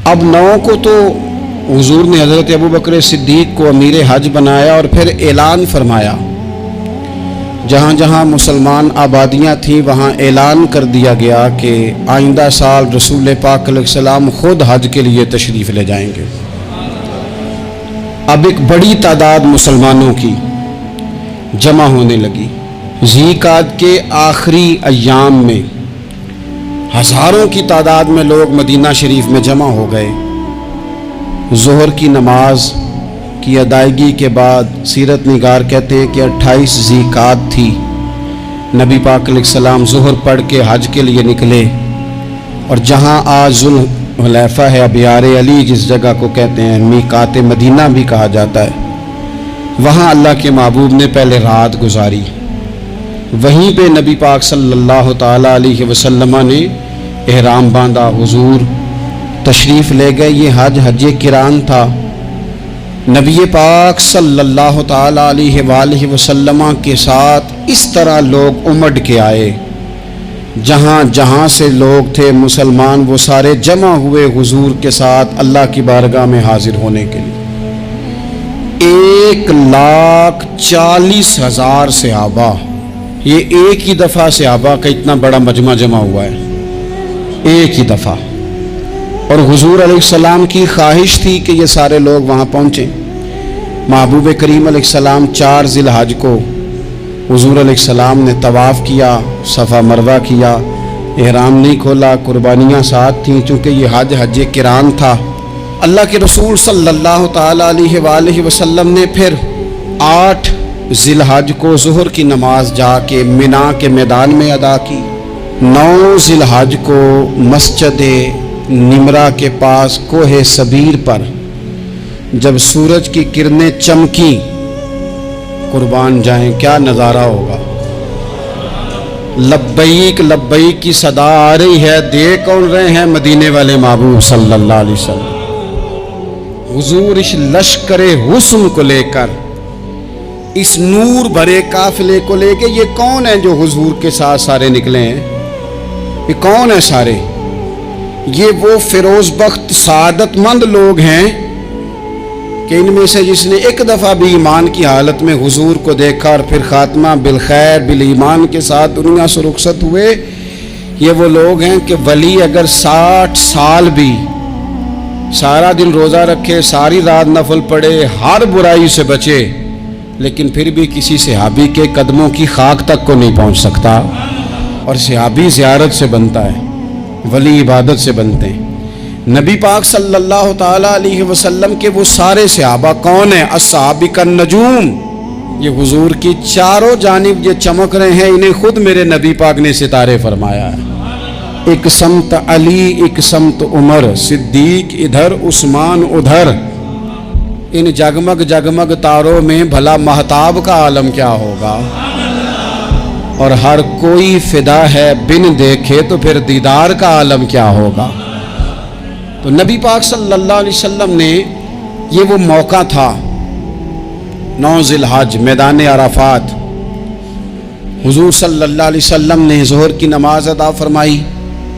اب 9 کو تو حضور نے حضرت ابو بکر صدیق کو امیر حج بنایا اور پھر اعلان فرمایا، جہاں جہاں مسلمان آبادیاں تھیں وہاں اعلان کر دیا گیا کہ آئندہ سال رسول پاک علیہ السلام خود حج کے لیے تشریف لے جائیں گے۔ اب ایک بڑی تعداد مسلمانوں کی جمع ہونے لگی۔ ذی قعدہ کے آخری ایام میں ہزاروں کی تعداد میں لوگ مدینہ شریف میں جمع ہو گئے۔ ظہر کی نماز کی ادائیگی کے بعد سیرت نگار کہتے ہیں کہ 28 ذی قعدہ تھی، نبی پاک علیہ السلام ظہر پڑھ کے حج کے لیے نکلے، اور جہاں آج ذوالحلیفہ ہے، ابیار علی جس جگہ کو کہتے ہیں، میقات مدینہ بھی کہا جاتا ہے، وہاں اللہ کے محبوب نے پہلے رات گزاری۔ وہیں پہ نبی پاک صلی اللہ تعالیٰ علیہ وسلم نے احرام باندھا، حضور تشریف لے گئے۔ یہ حج قران تھا۔ نبی پاک صلی اللہ تعالیٰ علیہ وآلہ وسلم کے ساتھ اس طرح لوگ امڈ کے آئے، جہاں جہاں سے لوگ تھے مسلمان وہ سارے جمع ہوئے حضور کے ساتھ اللہ کی بارگاہ میں حاضر ہونے کے لیے۔ 1,40,000 صحابہ، یہ ایک ہی دفعہ صحابہ کا اتنا بڑا مجمع جمع ہوا ہے، ایک ہی دفعہ۔ اور حضور علیہ السلام کی خواہش تھی کہ یہ سارے لوگ وہاں پہنچیں۔ محبوب کریم علیہ السلام 4 ذی الحج کو حضور علیہ السلام نے طواف کیا، صفا مروہ کیا، احرام نہیں کھولا، قربانیاں ساتھ تھیں، چونکہ یہ حج قران تھا۔ اللہ کے رسول صلی اللہ تعالیٰ علیہ وآلہ وسلم نے پھر 8 ذی الحج کو ظہر کی نماز جا کے منا کے میدان میں ادا کی۔ 9 ذی الحج کو مسجد نمرہ کے پاس کوہ صبیر پر جب سورج کی کرنیں چمکی، قربان جائیں کیا نظارہ ہوگا۔ لبیک لبیک کی صدا آ رہی ہے، دے کون رہے ہیں؟ مدینے والے محبوب صلی اللہ علیہ وسلم۔ حضور اس لشکر حسن کو لے کر، اس نور بھرے قافلے کو لے کے، یہ کون ہیں جو حضور کے ساتھ سارے نکلے ہیں؟ یہ کون ہیں سارے؟ یہ وہ فیروز بخت سعادت مند لوگ ہیں کہ ان میں سے جس نے ایک دفعہ بھی ایمان کی حالت میں حضور کو دیکھا اور پھر خاتمہ بالخیر بالایمان کے ساتھ دنیا سے رخصت ہوئے، یہ وہ لوگ ہیں کہ ولی اگر 60 سال بھی سارا دن روزہ رکھے، ساری رات نفل پڑھے، ہر برائی سے بچے، لیکن پھر بھی کسی صحابی کے قدموں کی خاک تک کو نہیں پہنچ سکتا۔ اور صحابی زیارت سے بنتا ہے، ولی عبادت سے بنتے ہیں۔ نبی پاک صلی اللہ تعالیٰ علیہ وسلم کے وہ سارے صحابہ کون ہیں؟ الصحابہ النجوم، یہ حضور کی چاروں جانب یہ چمک رہے ہیں، انہیں خود میرے نبی پاک نے ستارے فرمایا ہے۔ ایک سمت علی، ایک سمت عمر، صدیق ادھر، عثمان ادھر۔ ان جگمگ جگمگ تاروں میں بھلا مہتاب کا عالم کیا ہوگا؟ اور ہر کوئی فدا ہے بن دیکھے تو پھر دیدار کا عالم کیا ہوگا؟ تو نبی پاک صلی اللہ علیہ وسلم نے یہ وہ موقع تھا، 9 ذی الحج میدان عرفات، حضور صلی اللہ علیہ وسلم نے ظہر کی نماز ادا فرمائی،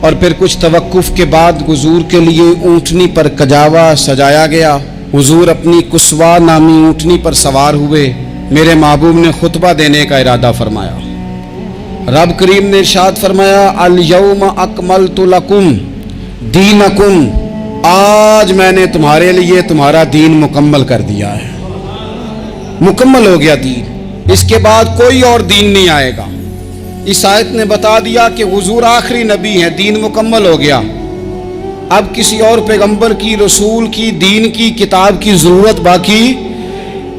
اور پھر کچھ توقف کے بعد حضور کے لیے اونٹنی پر کجاوا سجایا گیا۔ حضور اپنی کسوا نامی اونٹنی پر سوار ہوئے، میرے محبوب نے خطبہ دینے کا ارادہ فرمایا۔ رب کریم نے ارشاد فرمایا، الیوم اکملت لکم دینکم، آج میں نے تمہارے لیے تمہارا دین مکمل کر دیا ہے، مکمل ہو گیا دین، اس کے بعد کوئی اور دین نہیں آئے گا۔ اس آیت نے بتا دیا کہ حضور آخری نبی ہیں، دین مکمل ہو گیا، اب کسی اور پیغمبر کی، رسول کی، دین کی، کتاب کی ضرورت باقی۔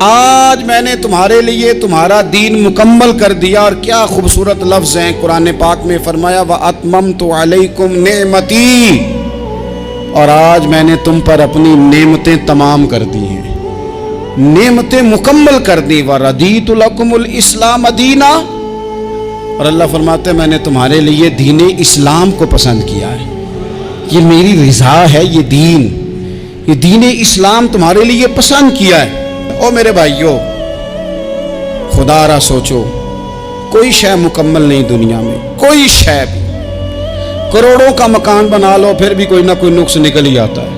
آج میں نے تمہارے لیے تمہارا دین مکمل کر دیا۔ اور کیا خوبصورت لفظ ہیں قرآن پاک میں، فرمایا وَأَتْمَمْتُ عَلَيْكُمْ نِعْمَتِي، اور آج میں نے تم پر اپنی نعمتیں تمام کر دی ہیں، نعمتیں مکمل کر دی۔ وَرَضِيتُ لَكُمُ الْإِسْلَامَ دِينًا، اور اللہ فرماتے ہیں میں نے تمہارے لیے دین اسلام کو پسند کیا ہے، یہ میری رضا ہے، یہ دین اسلام تمہارے لیے پسند کیا ہے۔ او میرے بھائیو، خدا را سوچو، کوئی شے مکمل نہیں دنیا میں، کوئی شے بھی، کروڑوں کا مکان بنا لو پھر بھی کوئی نہ کوئی نقص نکل ہی آتا ہے۔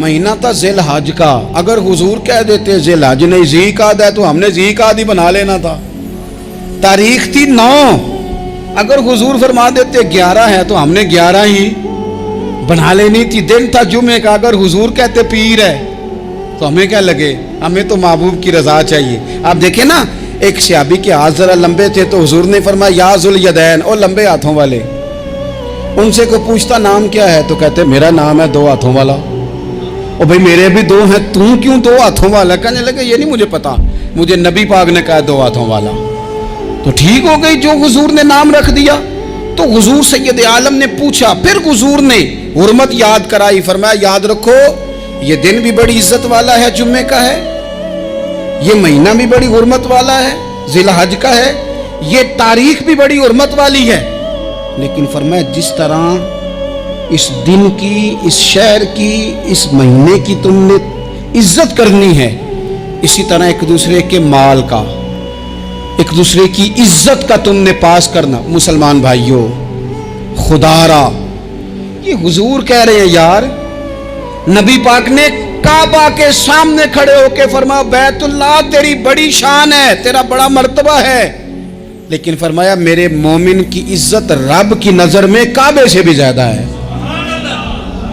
مہینہ تھا ذی الحج کا. اگر حضور کہہ دیتے ذی الحج نہیں ذی قعدہ ہے تو ہم نے ذی قعدہ بنا لینا تھا. تاریخ تھی 9. اگر حضور فرما دیتے 11 ہے تو ہم نے 11 ہی بنا لینی تھی. دن تھا جمعے کا. اگر حضور کہتے پیر ہے تو ہمیں کیا لگے, ہمیں تو محبوب کی رضا چاہیے. آپ دیکھیں نا, ایک صحابی کے ہاتھ ذرا لمبے تھے تو حضور نے فرمایا یا ذوالیدین, او لمبے ہاتھوں والے. ان سے کوئی پوچھتا نام کیا ہے تو کہتے میرا نام ہے 2 ہاتھوں والا. اور بھائی میرے بھی 2 ہیں, تو کیوں 2 ہاتھوں والا؟ کہنے لگے یہ نہیں مجھے پتا, مجھے نبی پاک نے کہا 2 ہاتھوں والا. تو ٹھیک ہو گئی, جو حضور نے نام رکھ دیا. تو حضور سید عالم نے پوچھا, پھر حضور نے حرمت یاد کرائی. فرمایا یاد رکھو یہ دن بھی بڑی عزت والا ہے, جمعے کا ہے. یہ مہینہ بھی بڑی حرمت والا ہے, ذی الحج کا ہے. یہ تاریخ بھی بڑی حرمت والی ہے. لیکن فرمایا جس طرح اس دن کی, اس شہر کی, اس مہینے کی تم نے عزت کرنی ہے, اسی طرح ایک دوسرے کے مال کا, ایک دوسرے کی عزت کا تم نے پاس کرنا. مسلمان بھائیوں, خدا را یہ حضور کہہ رہے ہیں یار. نبی پاک نے کعبہ کے سامنے کھڑے ہو کے فرمایا بیت اللہ تیری بڑی شان ہے, تیرا بڑا مرتبہ ہے. لیکن فرمایا میرے مومن کی عزت رب کی نظر میں کعبے سے بھی زیادہ ہے.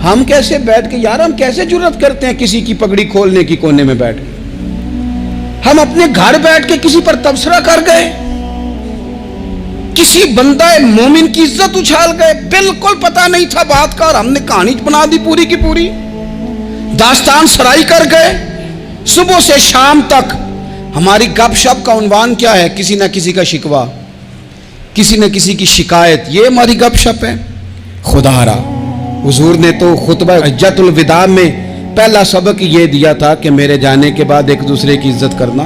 ہم کیسے بیٹھ کے یار, ہم کیسے جرأت کرتے ہیں کسی کی پگڑی کھولنے کی کونے میں بیٹھ کے؟ ہم اپنے گھر بیٹھ کے کسی پر تبصرہ کر گئے, کسی بندہ مومن کی عزت اچھال گئے. بالکل پتہ نہیں تھا بات کا اور ہم نے کہانی بنا دی پوری کی پوری, داستان سرائی کر گئے. صبح سے شام تک ہماری گپ شپ کا عنوان کیا ہے؟ کسی نہ کسی کا شکوہ, کسی نہ کسی کی شکایت. یہ ہماری گپ شپ ہے. خدا را حضور نے تو خطبہ حجۃ الوداع میں پہلا سبق یہ دیا تھا کہ میرے جانے کے بعد ایک دوسرے کی عزت کرنا.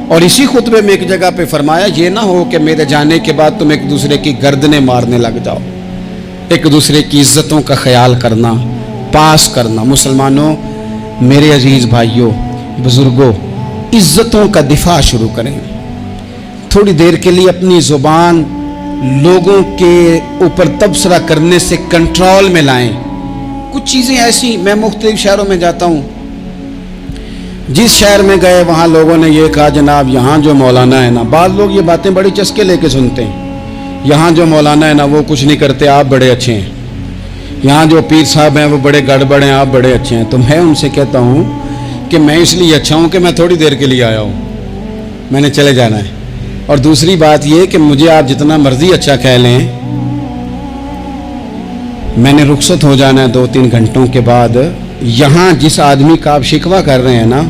اور اسی خطبے میں ایک جگہ پہ فرمایا یہ نہ ہو کہ میرے جانے کے بعد تم ایک دوسرے کی گردنیں مارنے لگ جاؤ. ایک دوسرے کی عزتوں کا خیال کرنا, پاس کرنا. مسلمانوں, میرے عزیز بھائیوں, بزرگوں, عزتوں کا دفاع شروع کریں. تھوڑی دیر کے لیے اپنی زبان لوگوں کے اوپر تبصرہ کرنے سے کنٹرول میں لائیں. کچھ چیزیں ایسی, میں مختلف شہروں میں جاتا ہوں, جس شہر میں گئے وہاں لوگوں نے یہ کہا جناب یہاں جو مولانا ہے نا, بعض لوگ یہ باتیں بڑی چسکے لے کے سنتے ہیں, یہاں جو مولانا ہے نا وہ کچھ نہیں کرتے, آپ بڑے اچھے ہیں. یہاں جو پیر صاحب ہیں وہ بڑے گڑبڑ ہیں, آپ بڑے اچھے ہیں. تو میں ان سے کہتا ہوں کہ میں اس لیے اچھا ہوں کہ میں تھوڑی دیر کے لیے آیا ہوں, میں نے چلے جانا ہے. اور دوسری بات یہ کہ مجھے آپ جتنا مرضی اچھا کہہ لیں, میں نے رخصت ہو جانا ہے 2-3 گھنٹوں کے بعد. یہاں جس آدمی کا آپ شکوہ کر رہے ہیں نا,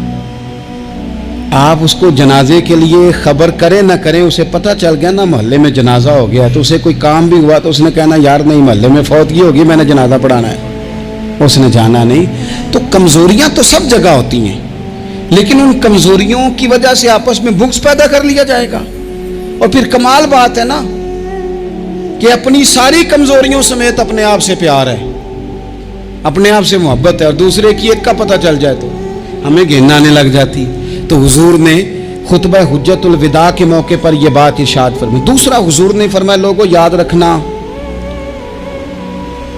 آپ اس کو جنازے کے لیے خبر کریں نہ کریں, اسے پتہ چل گیا نا محلے میں جنازہ ہو گیا, تو اسے کوئی کام بھی ہوا تو اس نے کہنا یار نہیں محلے میں فوتگی ہوگی, میں نے جنازہ پڑھانا ہے, اس نے جانا نہیں. تو کمزوریاں تو سب جگہ ہوتی ہیں, لیکن ان کمزوریوں کی وجہ سے آپس میں بغض پیدا کر لیا جائے گا. اور پھر کمال بات ہے نا کہ اپنی ساری کمزوریوں سمیت اپنے آپ سے پیار ہے, اپنے آپ سے محبت ہے, اور دوسرے کی ایک کا پتہ چل جائے تو ہمیں گھن آنے لگ جاتی. تو حضور نے خطبہ حجۃ الوداع کے موقع پر یہ بات ارشاد فرمائی. دوسرا حضور نے فرمایا لوگوں یاد رکھنا,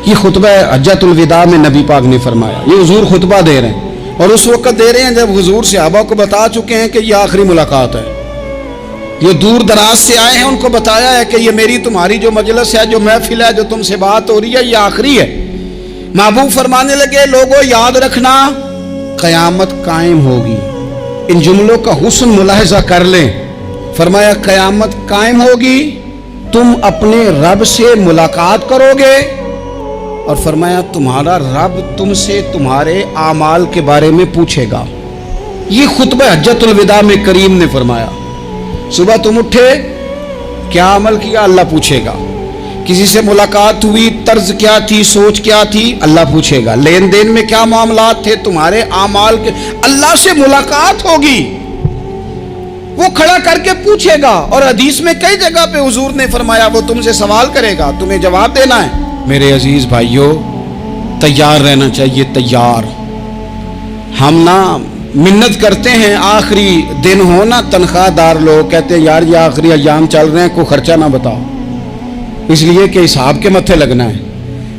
یہ خطبہ حجۃ الوداع میں نبی پاک نے فرمایا, یہ حضور خطبہ دے رہے ہیں, اور اس وقت دے رہے ہیں جب حضور صحابہ کو بتا چکے ہیں کہ یہ آخری ملاقات ہے. یہ دور دراز سے آئے ہیں, ان کو بتایا ہے کہ یہ میری تمہاری جو مجلس ہے, جو محفل ہے, جو تم سے بات ہو رہی ہے, یہ آخری ہے. محبوب فرمانے لگے لوگوں یاد رکھنا قیامت قائم ہوگی. ان جملوں کا حسن ملاحظہ کر لیں. فرمایا قیامت قائم ہوگی, تم اپنے رب سے ملاقات کرو گے, اور فرمایا تمہارا رب تم سے تمہارے اعمال کے بارے میں پوچھے گا. یہ خطبہ حجۃ الوداع میں کریم نے فرمایا. صبح تم اٹھے, کیا عمل کیا, اللہ پوچھے گا. کسی سے ملاقات ہوئی, طرز کیا تھی, سوچ کیا تھی, اللہ پوچھے گا. لین دین میں کیا معاملات تھے, تمہارے اعمال کے, اللہ سے ملاقات ہوگی, وہ کھڑا کر کے پوچھے گا. اور حدیث میں کئی جگہ پہ حضور نے فرمایا وہ تم سے سوال کرے گا, تمہیں جواب دینا ہے. میرے عزیز بھائیوں, تیار رہنا چاہیے, تیار. ہم نا منت کرتے ہیں آخری دن ہو نا, تنخواہ دار لوگ کہتے ہیں یار یہ آخری ایام چل رہے ہیں, کوئی خرچہ نہ بتاؤ, اس لیے کہ حساب کے متھے لگنا ہے.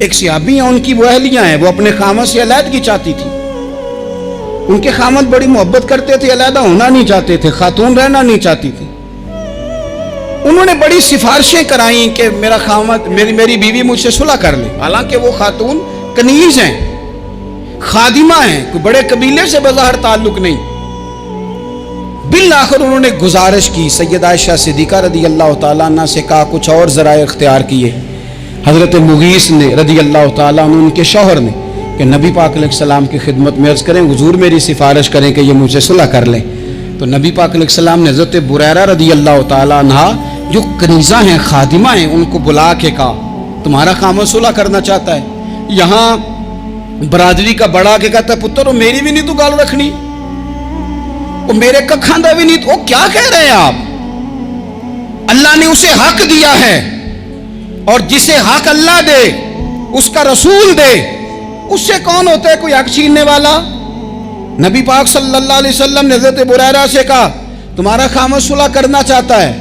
ایک صحابی ہیں، ان کی وہ اہلیہ ہیں، وہ اپنے خامد سے علیحدگی چاہتی تھی، ان کے خامد بڑی محبت کرتے تھے، علیحدہ ہونا نہیں چاہتے تھے، خاتون رہنا نہیں چاہتی تھی۔ انہوں نے بڑی سفارشیں کرائیں کہ میرا خامد، میری بیوی مجھ سے صلح کر لے، حالانکہ وہ خاتون کنیز ہیں، خادمہ ہیں، کوئی بڑے قبیلے سے بظاہر تعلق نہیں۔ بالآخر انہوں نے گزارش کی، سیدہ عائشہ صدیقہ رضی اللہ تعالیٰ عنہ سے کہا، کچھ اور ذرائع اختیار کیے۔ حضرت مغیث نے رضی اللہ تعالیٰ عنہ، ان کے شوہر نے، کہ نبی پاک علیہ السلام کی خدمت میں عرض کریں، حضور میری سفارش کریں کہ یہ مجھ سے صلح کر لیں۔ تو نبی پاک علیہ السلام نے حضرت بریرہ رضی اللہ تعالیٰ عنہ جو کنیزہ ہیں، خادمہ ہیں، ان کو بلا کے کہا تمہارا خامد صلح کرنا چاہتا ہے۔ یہاں برادری کا بڑا کے کہتا ہے پتر وہ میری بھی نہیں تو گال رکھنی، وہ میرے کا کھاندہ بھی نہیں تو، وہ کیا کہہ رہے ہیں آپ؟ اللہ نے اسے حق دیا ہے، اور جسے حق اللہ دے اس کا رسول دے، اس سے کون ہوتا ہے کوئی حق چھیننے والا؟ نبی پاک صلی اللہ علیہ وسلم نے حضرت بریرہ سے کہا تمہارا خامد صلح کرنا چاہتا ہے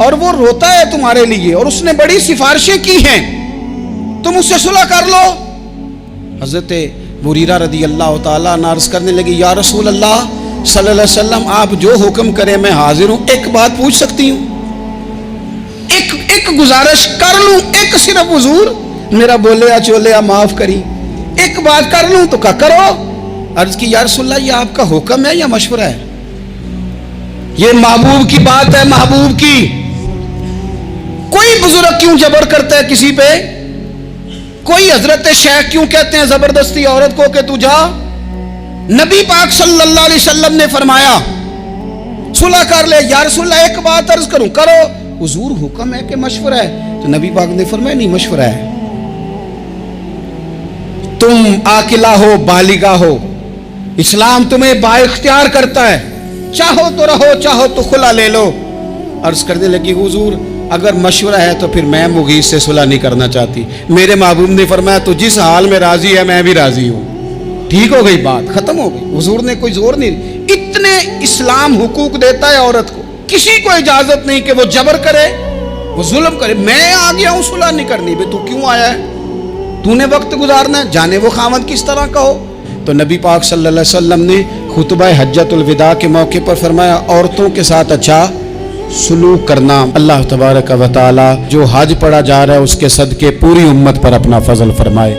اور وہ روتا ہے تمہارے لیے، اور اس نے بڑی سفارشیں کی ہیں، تم اس سے صلح کر لو۔ حضرت بریرہ رضی اللہ تعالیٰ عنہ عرض کرنے لگی یا رسول اللہ صلی اللہ علیہ وسلم، آپ جو حکم کریں میں حاضر ہوں، ایک بات پوچھ سکتی ہوں؟ ایک گزارش کر لوں، ایک صرف حضور میرا بولیا چولیا معاف کری، ایک بات کر لوں؟ تو کہا کرو۔ عرض کی یا رسول اللہ یہ آپ کا حکم ہے یا مشورہ ہے؟ یہ محبوب کی بات ہے، محبوب کی۔ کوئی بزرگ کیوں جبر کرتا ہے کسی پہ؟ کوئی حضرت شیخ کیوں کہتے ہیں زبردستی عورت کو کہ تو جا؟ نبی پاک صلی اللہ علیہ وسلم نے فرمایا صلح کر لے۔ یا رسول اللہ ایک بات عرض کروں؟ کرو۔ حضور حکم ہے کہ مشورہ ہے؟ تو نبی پاک نے فرمایا نہیں، مشورہ ہے۔ تم عاقلہ ہو، بالغہ ہو، اسلام تمہیں با اختیار کرتا ہے، چاہو تو رہو، چاہو تو خلا لے لو۔ عرض کرنے لگی حضور اگر مشورہ ہے تو پھر میں مغیث سے صلح نہیں کرنا چاہتی۔ میرے محبوب نے فرمایا تو جس حال میں راضی ہے میں بھی راضی ہوں۔ ٹھیک ہو گئی بات، ختم ہو گئی۔ حضور نے کوئی زور نہیں، اتنے اسلام حقوق دیتا ہے عورت کو، کسی کو اجازت نہیں کہ وہ جبر کرے، وہ ظلم کرے۔ میں آ گیا ہوں صلح نہیں کرنی، بے تو کیوں آیا ہے؟ تو نے وقت گزارنا ہے، جانے وہ خامد کس طرح کا ہو۔ تو نبی پاک صلی اللہ علیہ وسلم نے خطبہ حجۃ الوداع کے موقع پر فرمایا عورتوں کے ساتھ اچھا سلوک کرنا۔ اللہ تبارک و تعالی جو حج پڑھا جا رہا ہے اس کے صدقے پوری امت پر اپنا فضل فرمائے۔